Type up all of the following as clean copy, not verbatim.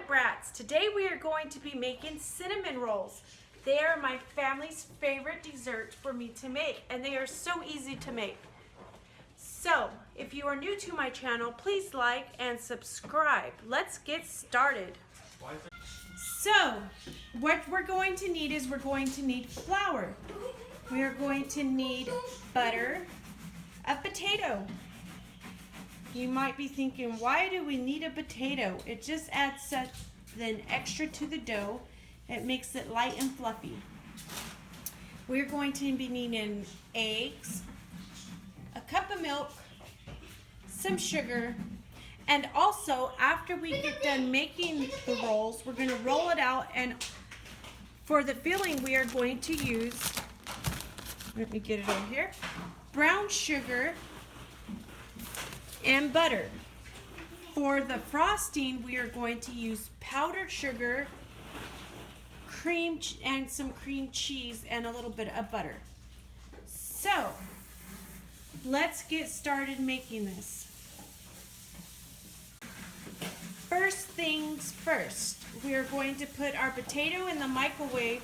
Brats. Today we are going to be making cinnamon rolls. They are my family's favorite dessert for me to make, and they are so easy to make. So, if you are new to my channel, please like and subscribe. Let's get started. So, what we're going to need is we're going to need flour. We are going to need butter, a potato. You might be thinking, why do we need a potato? It just adds something extra to the dough. It makes it light and fluffy. We're going to be needing eggs, a cup of milk, some sugar, and also after we get done making the rolls, we're going to roll it out, and for the filling we are going to use, let me get it over here, brown sugar and butter. For the frosting, we are going to use powdered sugar, cream, and some cream cheese, and a little bit of butter. So, let's get started making this. First things first, we are going to put our potato in the microwave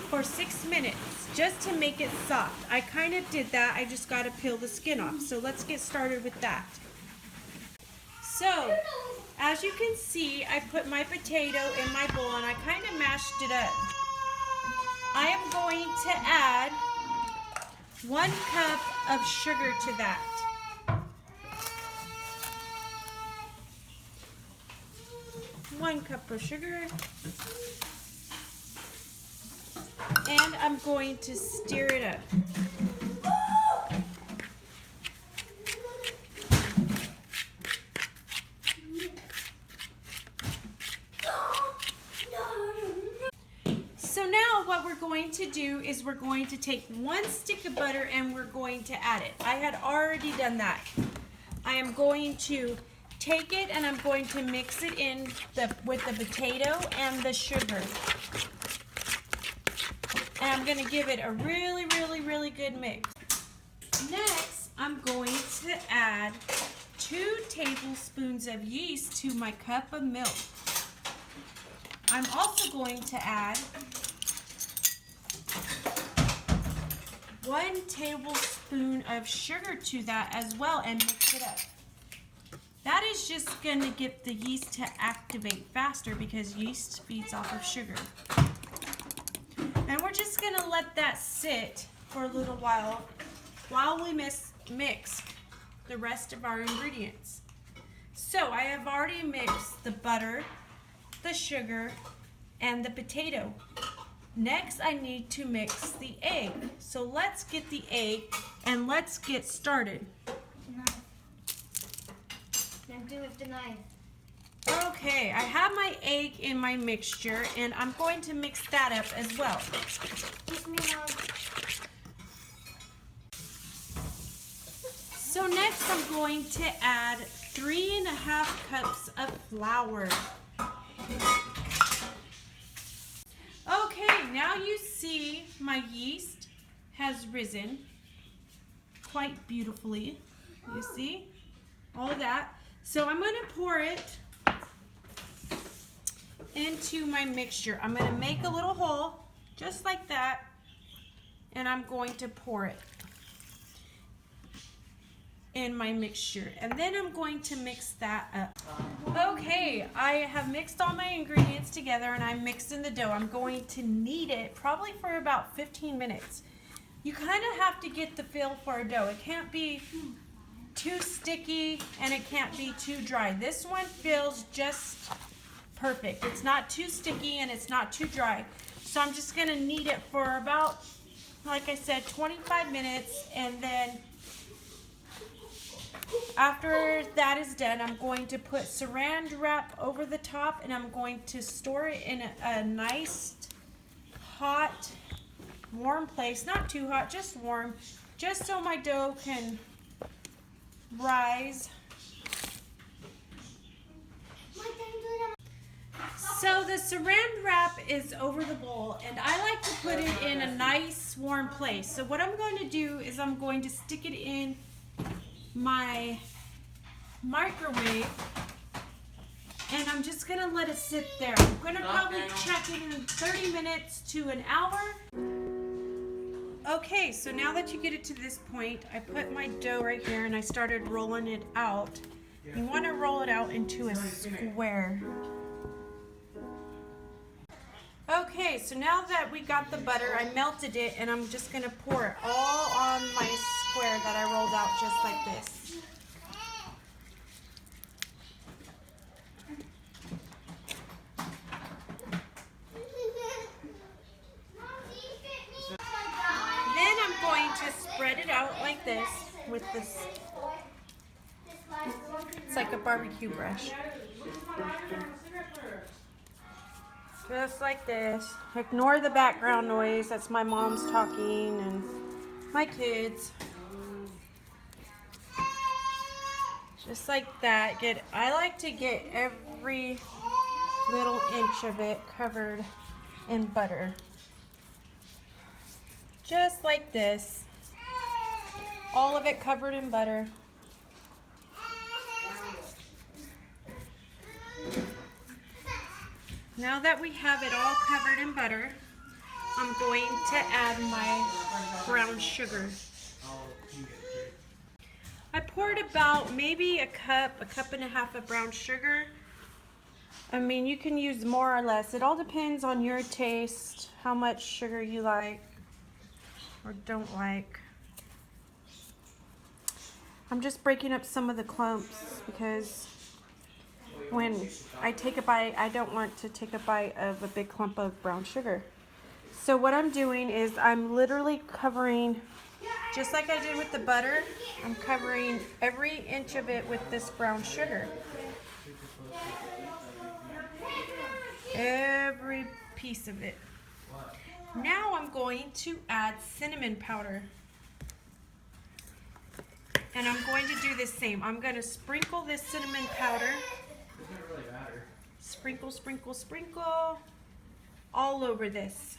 for 6 minutes, just to make it soft. I kind of did that, I just got to peel the skin off. So let's get started with that. So, as you can see, I put my potato in my bowl and I kind of mashed it up. I am going to add 1 cup of sugar to that. One cup of sugar. And I'm going to stir it up. So now what we're going to do is we're going to take 1 stick of butter and we're going to add it. I had already done that. I am going to take it and I'm going to mix it in with the potato and the sugar. And I'm going to give it a really good mix. Next, I'm going to add 2 tablespoons of yeast to my cup of milk. I'm also going to add 1 tablespoon of sugar to that as well and mix it up. That is just going to get the yeast to activate faster because yeast feeds off of sugar. And we're just going to let that sit for a little while we mix the rest of our ingredients. So I have already mixed the butter, the sugar, and the potato. Next, I need to mix the egg. So let's get the egg and let's get started. Do with the knife. Okay, I have my egg in my mixture and I'm going to mix that up as well. Give me one. So next I'm going to add 3.5 cups of flour. Okay, now you see my yeast has risen quite beautifully. You see all that. So I'm going to pour it into my mixture. I'm going to make a little hole just like that and I'm going to pour it in my mixture, and then I'm going to mix that up. Okay, I have mixed all my ingredients together and I'm mixing the dough. I'm going to knead it probably for about 15 minutes. You kind of have to get the feel for a dough. It can't be too sticky and it can't be too dry. This one feels just perfect. It's not too sticky and it's not too dry. So I'm just going to knead it for about, like I said, 25 minutes, and then after that is done, I'm going to put saran wrap over the top and I'm going to store it in a nice, hot, warm place. Not too hot, just warm, just so my dough can rise. So the saran wrap is over the bowl and I like to put it in a nice warm place. So what I'm going to do is I'm going to stick it in my microwave and and I'm just gonna let it sit there. I'm gonna probably check it in 30 minutes to an hour. Okay, so now that you get it to this point, I put my dough right here and I started rolling it out. You want to roll it out into a square. Okay, so now that we got the butter, I melted it and I'm just going to pour it all on my square that I rolled out just like this. Then I'm going to spread it out like this with this. It's like a barbecue brush. Just like this. Ignore the background noise. That's my mom's talking and my kids. Just like that. I like to get every little inch of it covered in butter. Just like this. All of it covered in butter. Now that we have it all covered in butter, I'm going to add my brown sugar. I poured about maybe a cup and a half of brown sugar. I mean, you can use more or less. It all depends on your taste, how much sugar you like or don't like. I'm just breaking up some of the clumps because when I take a bite, I don't want to take a bite of a big clump of brown sugar. So what I'm doing is I'm literally covering, just like I did with the butter, I'm covering every inch of it with this brown sugar. Every piece of it. Now I'm going to add cinnamon powder. And I'm going to do the same. I'm going to sprinkle this cinnamon powder. Doesn't really matter. Sprinkle, sprinkle, sprinkle all over this.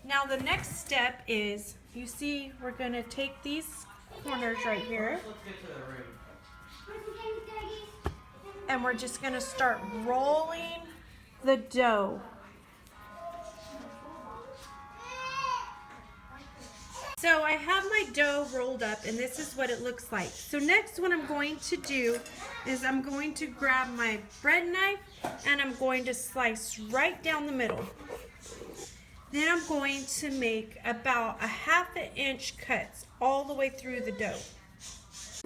Now the next step is, you see, we're going to take these corners right here. Let's get to the room. And we're just going to start rolling the dough. So I have my dough rolled up and this is what it looks like. So next what I'm going to do is I'm going to grab my bread knife and I'm going to slice right down the middle. Then I'm going to make about a 1/2 inch cuts all the way through the dough.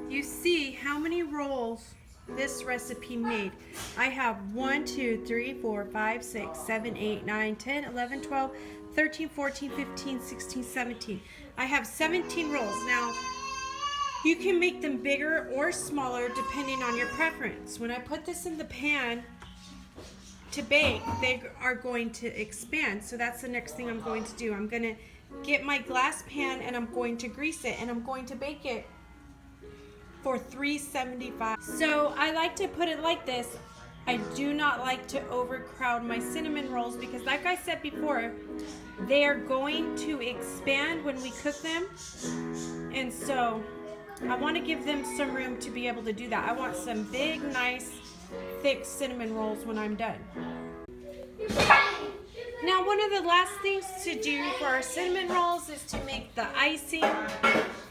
You see how many rolls this recipe made. I have 1, 2, 3, 4, 5, 6, 7, 8, 9, 10, 11, 12, 13, 14, 15, 16, 17. I have 17 rolls. Now, you can make them bigger or smaller depending on your preference. When I put this in the pan to bake, they are going to expand. So that's the next thing I'm going to do. I'm going to get my glass pan and I'm going to grease it and I'm going to bake it for 375. So I like to put it like this. I do not like to overcrowd my cinnamon rolls because like I said before, they are going to expand when we cook them. And so I want to give them some room to be able to do that. I want some big, nice, thick cinnamon rolls when I'm done. Now, one of the last things to do for our cinnamon rolls is to make the icing.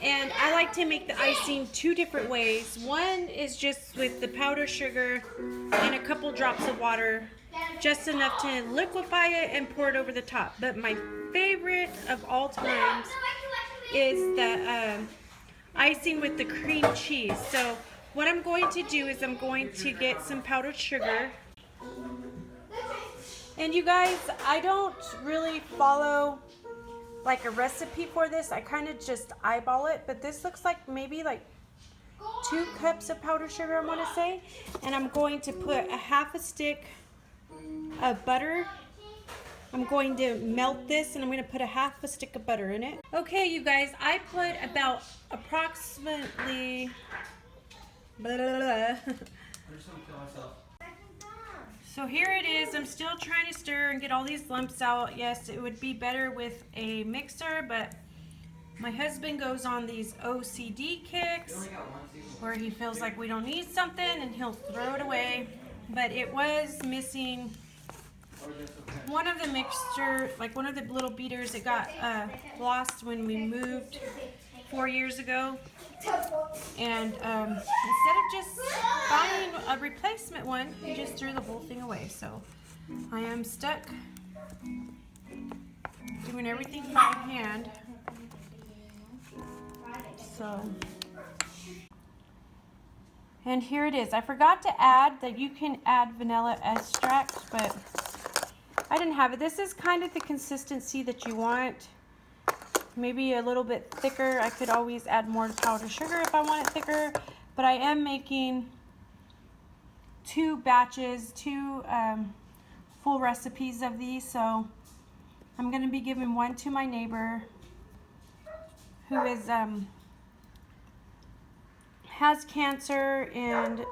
And I like to make the icing 2 different ways. One is just with the powdered sugar and a couple drops of water, just enough to liquefy it and pour it over the top. But my favorite of all times is the icing with the cream cheese. So what I'm going to do is I'm going to get some powdered sugar. And you guys, I don't really follow like a recipe for this. I kind of just eyeball it, but this looks like maybe like 2 cups of powdered sugar, I want to say. And I'm going to put a 1/2 stick of butter. I'm going to melt this and I'm going to put a 1/2 stick of butter in it. Okay, you guys, I put about approximately blah, blah, blah. So here it is. I'm still trying to stir and get all these lumps out. Yes, it would be better with a mixer, but my husband goes on these OCD kicks where he feels like we don't need something and he'll throw it away. but it was missing one of the mixture, like one of the little beaters. It got lost when we moved 4 years ago. And instead of just buying a replacement one, we just threw the whole thing away. So I am stuck doing everything by hand. So, and here it is. I forgot to add that you can add vanilla extract, but I didn't have it. This is kind of the consistency that you want. Maybe a little bit thicker. I could always add more powdered sugar if I want it thicker, but I am making 2 batches, 2 full recipes of these, so I'm going to be giving one to my neighbor who is has cancer and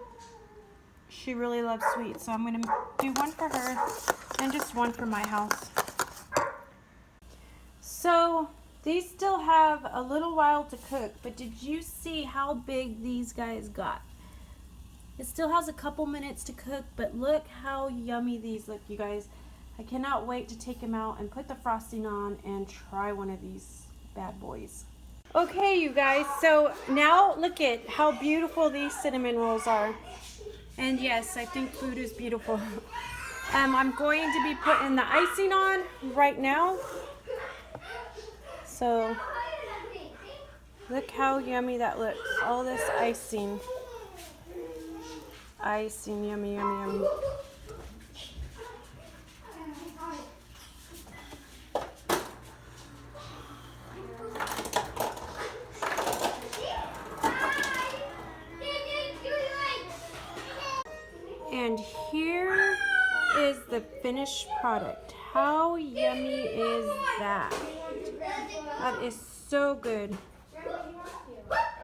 she really loves sweets, so I'm going to do one for her and just one for my house. So these still have a little while to cook, but did you see how big these guys got? It still has a couple minutes to cook, but look how yummy these look, you guys. I cannot wait to take them out and put the frosting on and try one of these bad boys. Okay, you guys, so now look at how beautiful these cinnamon rolls are. And yes, I think food is beautiful. I'm going to be putting the icing on right now. So look how yummy that looks. All this icing. Icing, yummy, yummy, yummy. And here is the finished product. How yummy is that? That is so good.